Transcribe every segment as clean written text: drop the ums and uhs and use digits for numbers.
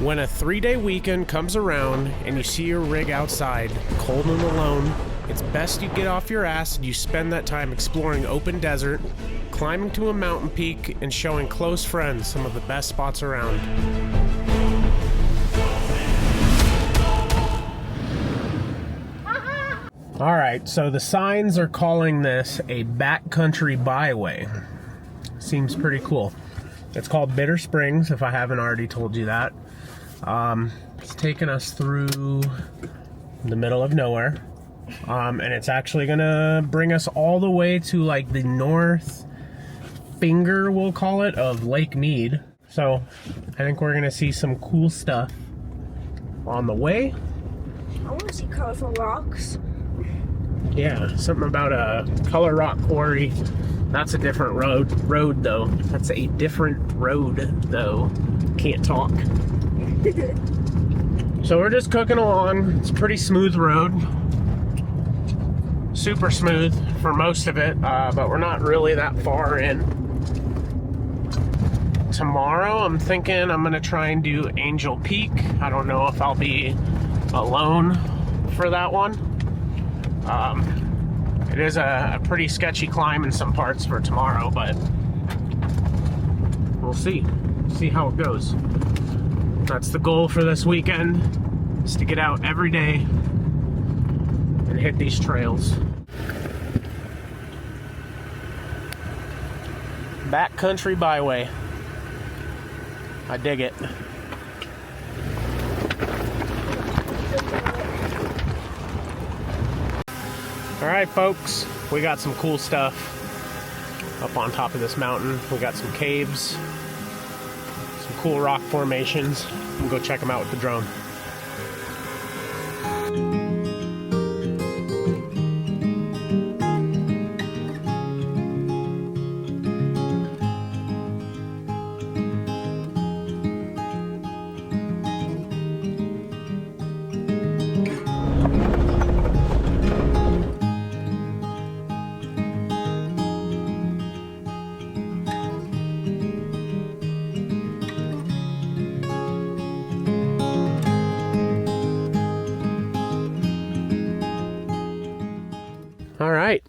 When a 3-day weekend comes around and you see your rig outside, cold and alone, it's best you get off your ass and you spend that time exploring open desert, climbing to a mountain peak, and showing close friends some of the best spots around. Alright, so the signs are calling this a backcountry byway. Seems pretty cool. It's called Bitter Springs, if I haven't already told you that. It's taking us through the middle of nowhere. And it's actually gonna bring us all the way to like the north finger, we'll call it, of Lake Mead. So I think we're gonna see some cool stuff on the way. I want to see colorful rocks. Yeah, something about a color rock quarry. That's a different road though. That's a different road though. Can't talk. So we're just cooking along. It's a pretty smooth road. Super smooth for most of it, but we're not really that far in. Tomorrow I'm thinking I'm gonna try and do Angel Peak. I don't know if I'll be alone for that one. It is a pretty sketchy climb in some parts for tomorrow, but we'll see how it goes. That's the goal for this weekend, is to get out every day and hit these trails. Backcountry byway. I dig it. All right, folks, we got some cool stuff up on top of this mountain. We got some caves, some cool rock formations. We'll go check them out with the drone. All right,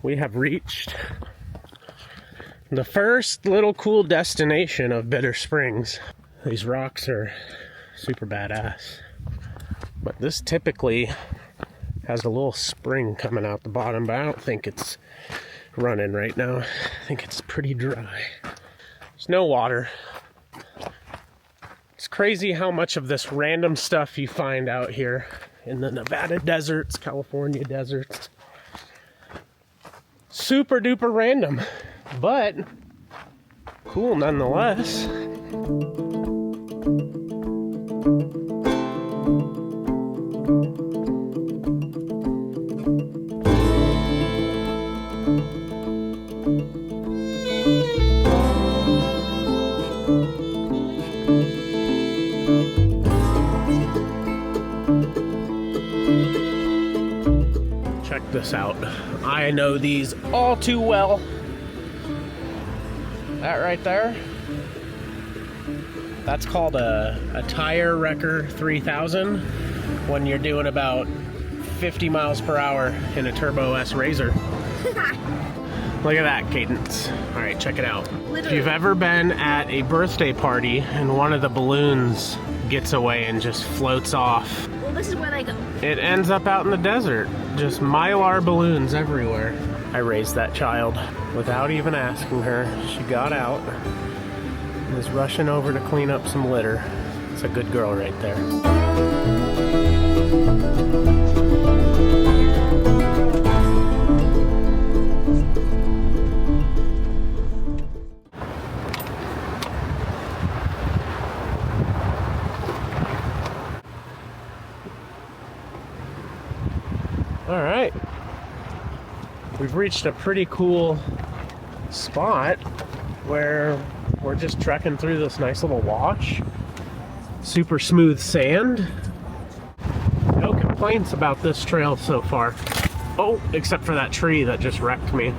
we have reached the first little cool destination of Bitter Springs. These rocks are super badass, but this typically has a little spring coming out the bottom, but I don't think it's running right now. I think it's pretty dry. There's no water. It's crazy how much of this random stuff you find out here in the Nevada deserts, California deserts. Super duper random, but cool nonetheless. Check this out. I know these all too well. That right there, that's called a tire wrecker 3000 when you're doing about 50 miles per hour in a Turbo S Razor. Look at that cadence. All right, check it out. Literally. If you've ever been at a birthday party and one of the balloons gets away and just floats off, Well, this is where they go. it ends up out in the desert. Just Mylar balloons everywhere. I raised that child without even asking her. She got out and is rushing over to clean up some litter. It's a good girl right there. All right, we've reached a pretty cool spot where we're just trekking through this nice little wash. Super smooth sand. No complaints about this trail so far. Oh, except for that tree that just wrecked me.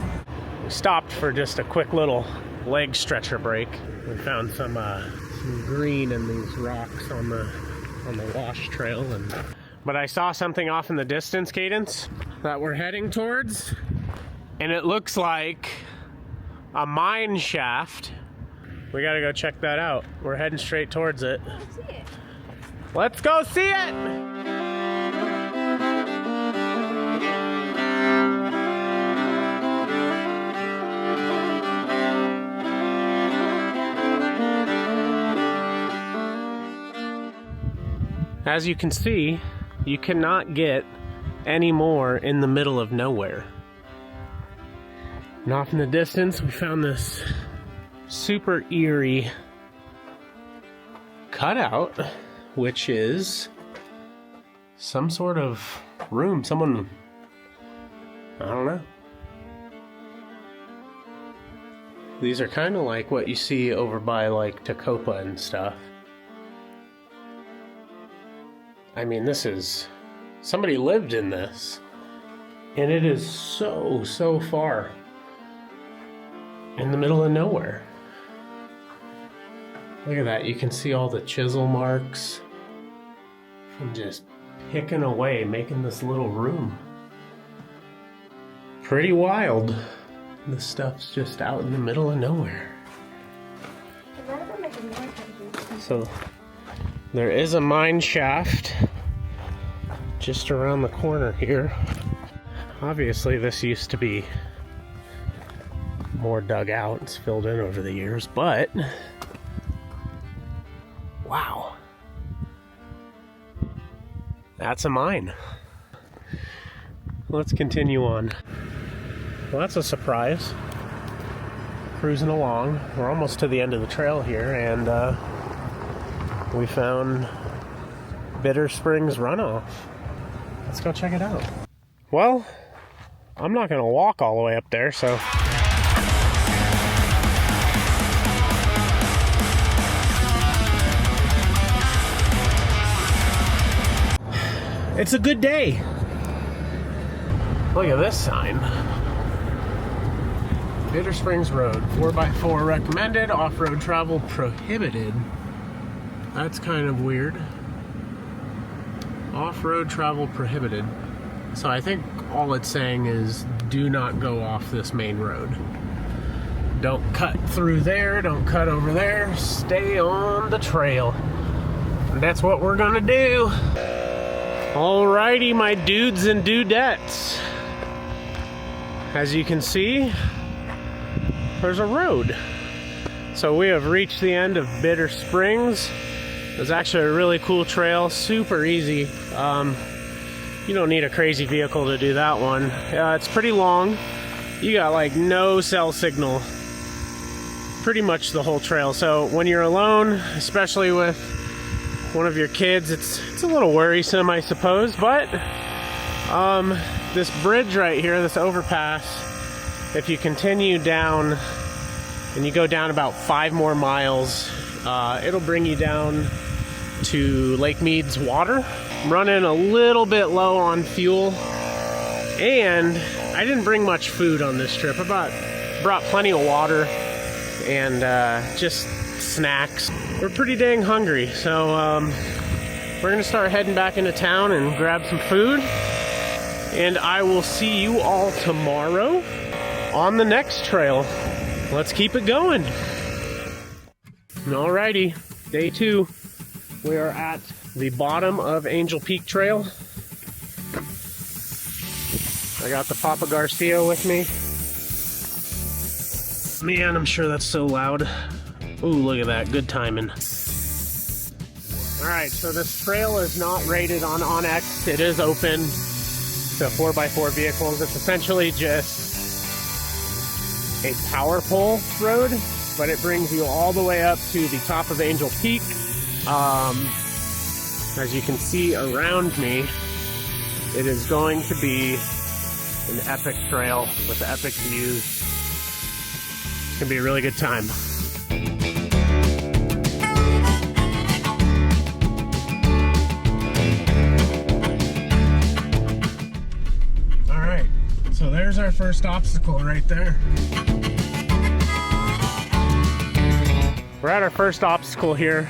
We stopped for just a quick little leg stretcher break. We found some green in these rocks on the wash trail, but I saw something off in the distance, Cadence, that we're heading towards, and it looks like a mine shaft. We gotta go check that out. We're heading straight towards it. Let's see it. Let's go see it! As you can see, you cannot get any more in the middle of nowhere. And off in the distance, we found this super eerie cutout, which is some sort of room. Someone, I don't know. These are kind of like what you see over by like Tacopa and stuff. I mean, this is, somebody lived in this, and it is so far in the middle of nowhere. Look at that, you can see all the chisel marks from just picking away, making this little room. Pretty wild. This stuff's just out in the middle of nowhere. So there is a mine shaft just around the corner here. Obviously this used to be more dug out. It's filled in over the years, but wow, that's a mine. Let's continue on. Well, that's a surprise. Cruising along, we're almost to the end of the trail here, and we found Bitter Springs runoff. Let's go check it out. Well, I'm not gonna walk all the way up there, so it's a good day. Look at this sign. Bitter Springs Road, 4x4 recommended, off-road travel prohibited. That's kind of weird. Off-road travel prohibited. So I think all it's saying is do not go off this main road. Don't cut through there, don't cut over there, stay on the trail. And that's what we're gonna do. Alrighty, my dudes and dudettes. As you can see, there's a road. So we have reached the end of Bitter Springs. It was actually a really cool trail, super easy. You don't need a crazy vehicle to do that one. It's pretty long. You got like no cell signal pretty much the whole trail. So when you're alone, especially with one of your kids, it's a little worrisome, I suppose. But this bridge right here, this overpass, if you continue down and you go down about 5 more miles, it'll bring you down to Lake Mead's water. I'm running a little bit low on fuel, and I didn't bring much food on this trip. I brought plenty of water and just snacks. We're pretty dang hungry, so we're gonna start heading back into town and grab some food, and I will see you all tomorrow on the next trail. Let's keep it going. Alrighty, day 2. We are at the bottom of Angel Peak Trail. I got the Papa Garcia with me. Man, I'm sure that's so loud. Ooh, look at that, good timing. Alright, so this trail is not rated on onX. It is open to 4x4 vehicles. It's essentially just a power pole road, but it brings you all the way up to the top of Angel Peak. As you can see around me, it is going to be an epic trail with epic views. It's gonna be a really good time. All right, so there's our first obstacle right there. We're at our first obstacle here.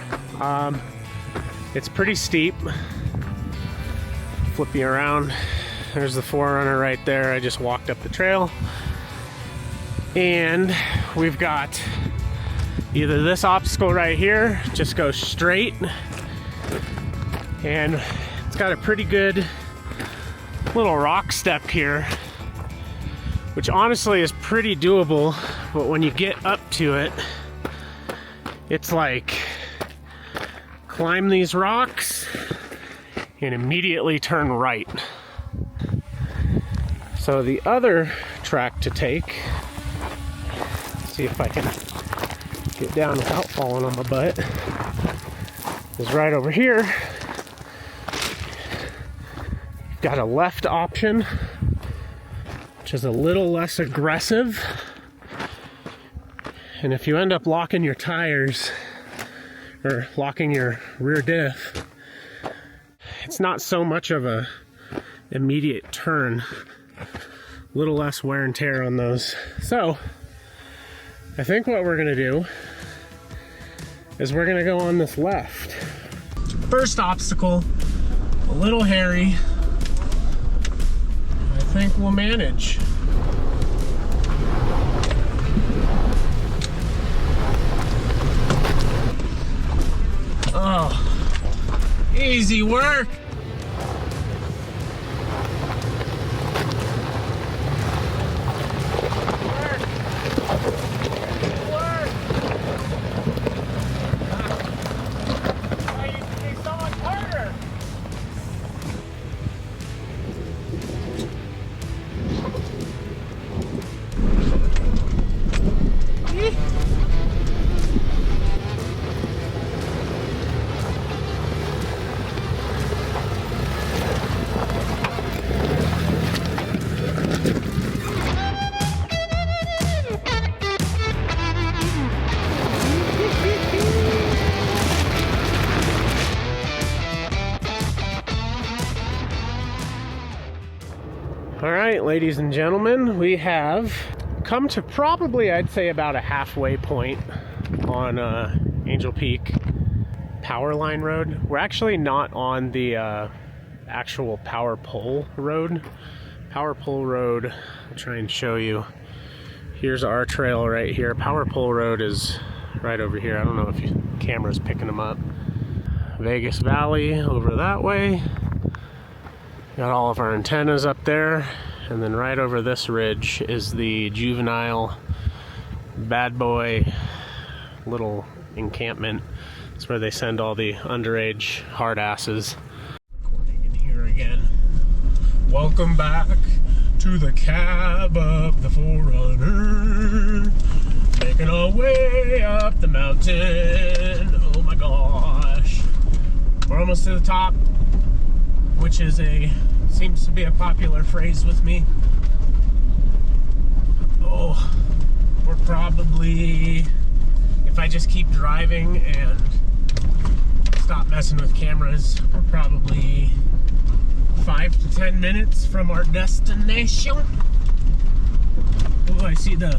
It's pretty steep. Flip you around. There's the 4Runner right there. I just walked up the trail. And we've got either this obstacle right here, just go straight. And it's got a pretty good little rock step here, which honestly is pretty doable, but when you get up to it, it's like climb these rocks and immediately turn right. So the other track to take, see if I can get down without falling on my butt, is right over here. You've got a left option, which is a little less aggressive. And if you end up locking your tires or locking your rear diff, it's not so much of a immediate turn, a little less wear and tear on those. So I think what we're gonna do is we're gonna go on this left. First obstacle, a little hairy. I think we'll manage. Oh, easy work. All right, ladies and gentlemen, we have come to probably, I'd say, about a halfway point on Angel Peak Power Line Road. We're actually not on the actual Power Pole Road. Power Pole Road, I'll try and show you. Here's our trail right here. Power Pole Road is right over here. I don't know if your camera's picking them up. Vegas Valley over that way. Got all of our antennas up there, and then right over this ridge is the juvenile bad boy little encampment. It's where they send all the underage hard asses. Recording in here again. Welcome back to the cab of the 4Runner, making our way up the mountain. Oh my gosh, we're almost to the top, which is seems to be a popular phrase with me. Oh, we're probably, if I just keep driving and stop messing with cameras, we're probably 5 to 10 minutes from our destination. Oh, I see I'm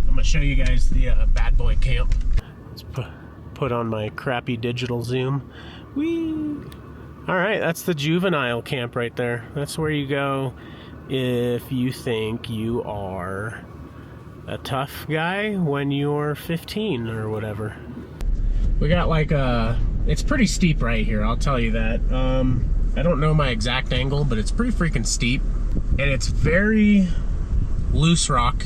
gonna show you guys the bad boy camp. Let's put on my crappy digital zoom. Whee! All right, that's the juvenile camp right there. That's where you go if you think you are a tough guy when you're 15 or whatever. We got like it's pretty steep right here, I'll tell you that. I don't know my exact angle, but it's pretty freaking steep. And it's very loose rock.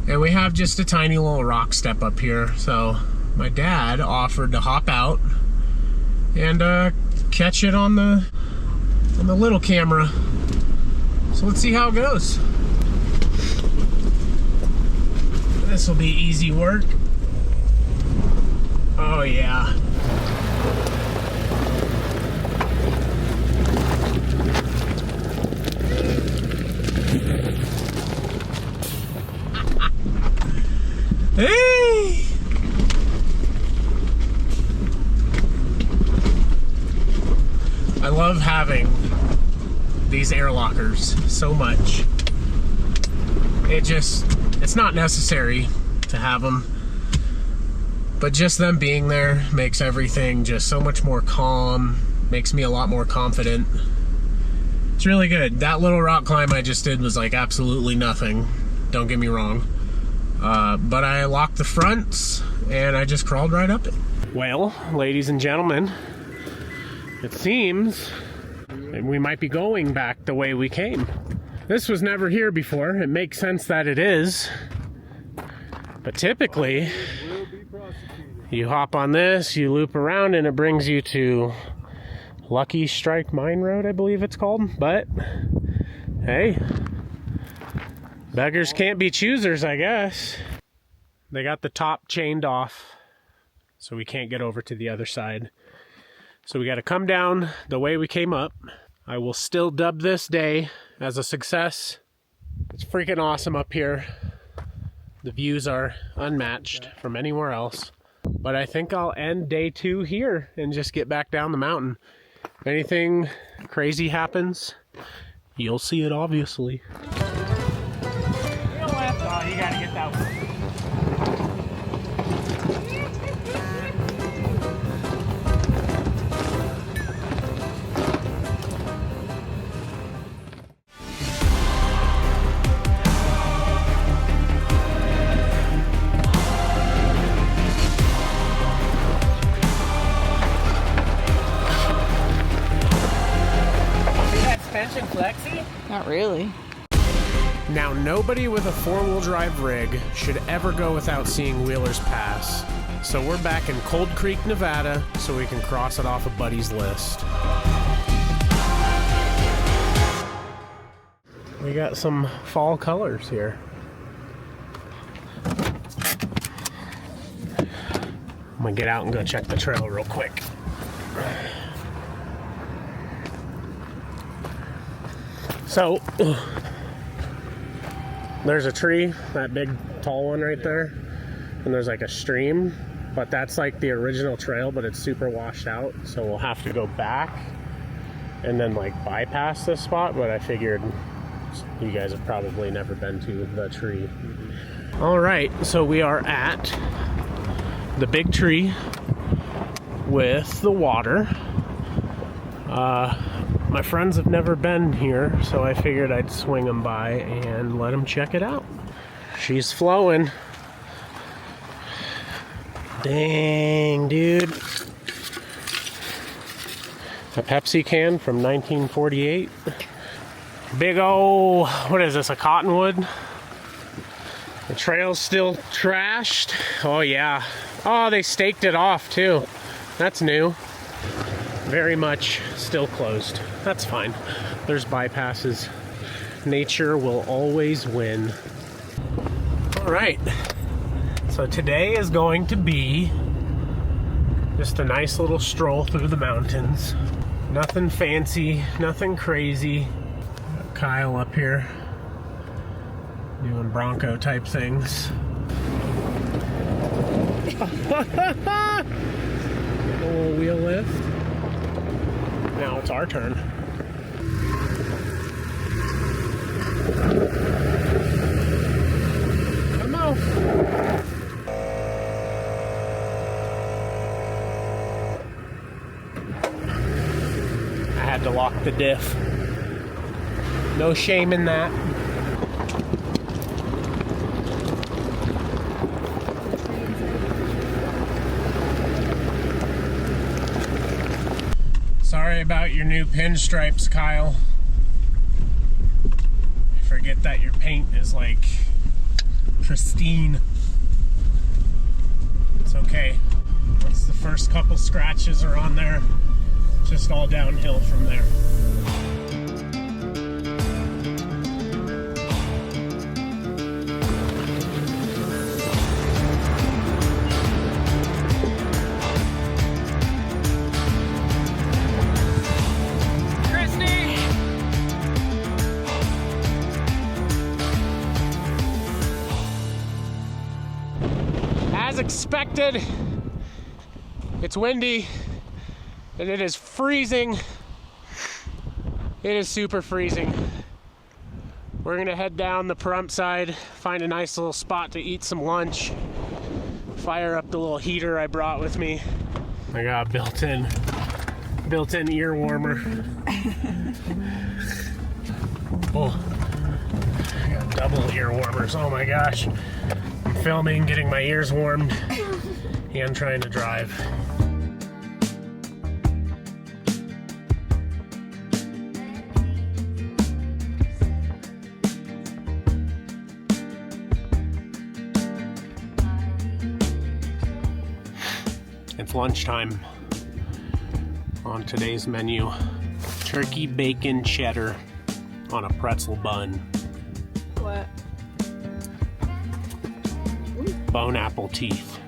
And we have just a tiny little rock step up here. So my dad offered to hop out and catch it on the little camera. So let's see how it goes. This will be easy work. Oh yeah. Hey! I love having these air lockers so much. It's not necessary to have them, But just them being there makes everything just so much more calm, makes me a lot more confident. It's really good. That little rock climb I just did was like absolutely nothing, don't get me wrong. But I locked the fronts and I just crawled right up it. Well, ladies and gentlemen, it seems we might be going back the way we came. This was never here before. It makes sense that it is. But typically, you hop on this, you loop around, and it brings you to Lucky Strike Mine Road, I believe it's called. But, hey, beggars can't be choosers, I guess. They got the top chained off, so we can't get over to the other side. So we got to come down the way we came up. I will still dub this day as a success. It's freaking awesome up here. The views are unmatched from anywhere else. But I think I'll end day 2 here and just get back down the mountain. If anything crazy happens, you'll see it obviously. Real left. Oh, you gotta get that one. Flexi? Not really. Now, nobody with a 4-wheel drive rig should ever go without seeing Wheeler's Pass. So we're back in Cold Creek, Nevada, so we can cross it off a buddy's list. We got some fall colors here. I'm gonna get out and go check the trail real quick. So, there's a tree, that big tall one right there, and there's like a stream, but that's like the original trail, but it's super washed out, so we'll have to go back and then like bypass this spot, but I figured you guys have probably never been to the tree. All right, so we are at the big tree with the water. My friends have never been here, so I figured I'd swing them by and let them check it out. She's flowing. Dang, dude. A Pepsi can from 1948. Big ol', what is this, a cottonwood? The trail's still trashed. Oh yeah. Oh, they staked it off too. That's new. Very much still closed. That's fine. There's bypasses. Nature will always win. All right. So today is going to be just a nice little stroll through the mountains. Nothing fancy, nothing crazy. Got Kyle up here doing Bronco type things. A little wheel lift. Now it's our turn. Come on. I had to lock the diff. No shame in that. Sorry about your new pinstripes, Kyle. I forget that your paint is like pristine. It's okay. Once the first couple scratches are on there, just all downhill from there. As expected, it's windy and it is freezing. It is super freezing. We're gonna head down the Pahrump side, find a nice little spot to eat some lunch, fire up the little heater I brought with me. I got a built-in ear warmer. Oh, I got double ear warmers. Oh my gosh. I'm filming, getting my ears warmed, and trying to drive. It's lunchtime. On today's menu, turkey bacon cheddar on a pretzel bun. What? Bone apple teeth.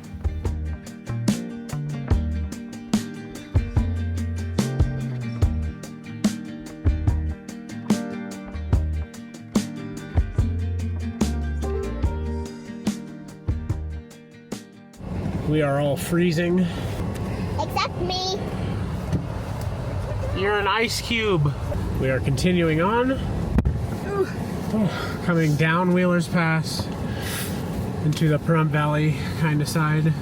We are all freezing. Except me. You're an ice cube. We are continuing on. Coming down Wheeler's Pass into the Pahrump Valley kind of side.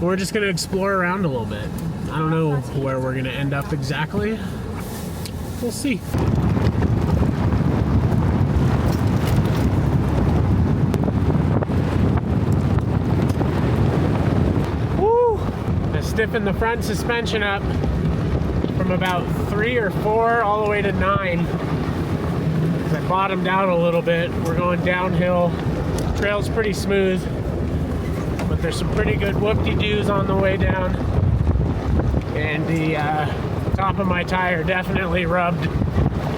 We're just going to explore around a little bit. I don't know where we're going to end up exactly. We'll see. Woo! I stiffened the front suspension up from about 3 or 4 all the way to 9. I bottomed out a little bit. We're going downhill. Trail's pretty smooth, but there's some pretty good whoop-de-doos on the way down. And the top of my tire definitely rubbed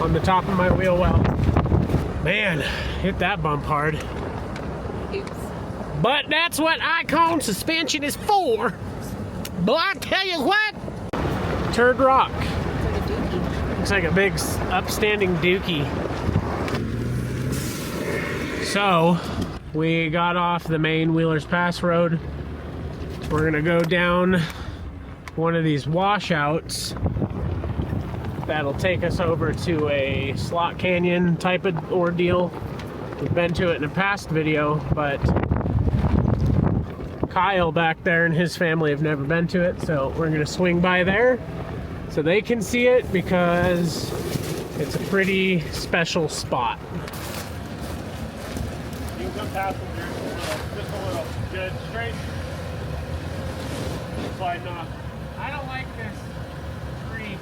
on the top of my wheel well. Man, hit that bump hard. Oops. But that's what Icon suspension is for. But I tell you what, Turd Rock. Looks like a big upstanding dookie. So, we got off the main Wheeler's Pass road. We're gonna go down one of these washouts that'll take us over to a slot canyon type of ordeal. We've been to it in a past video, but Kyle back there and his family have never been to it, so we're gonna swing by there so they can see it because it's a pretty special spot. Passenger, just a little. Good, straight. Sliding off. I don't like this tree.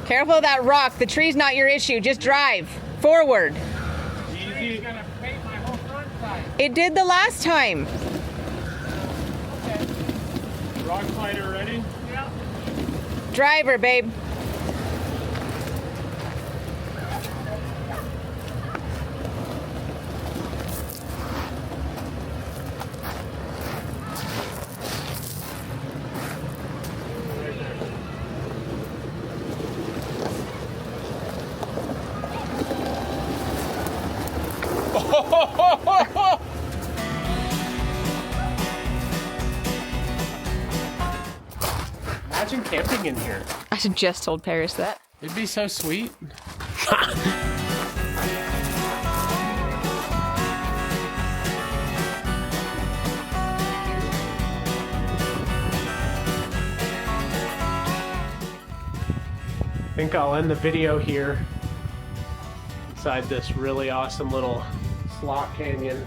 Careful of that rock. The tree's not your issue. Just drive forward. The tree's gonna paint my whole front side. It did the last time. Okay. Rock slider ready? Yeah. Driver, babe. Imagine camping in here. I just told Paris that. It'd be so sweet. I think I'll end the video here inside this really awesome little slot canyon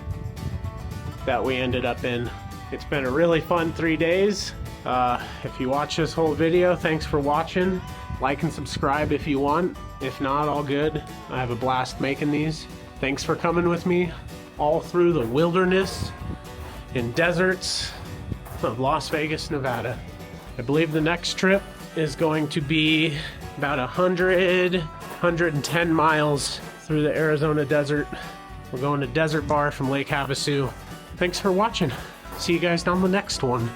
that we ended up in. It's been a really fun 3 days. If you watch this whole video, thanks for watching. Like and subscribe if you want. If not, all good. I have a blast making these. Thanks for coming with me all through the wilderness and deserts of Las Vegas, Nevada. I believe the next trip is going to be about 110 miles through the Arizona desert. We're going to Desert Bar from Lake Havasu. Thanks for watching. See you guys on the next one.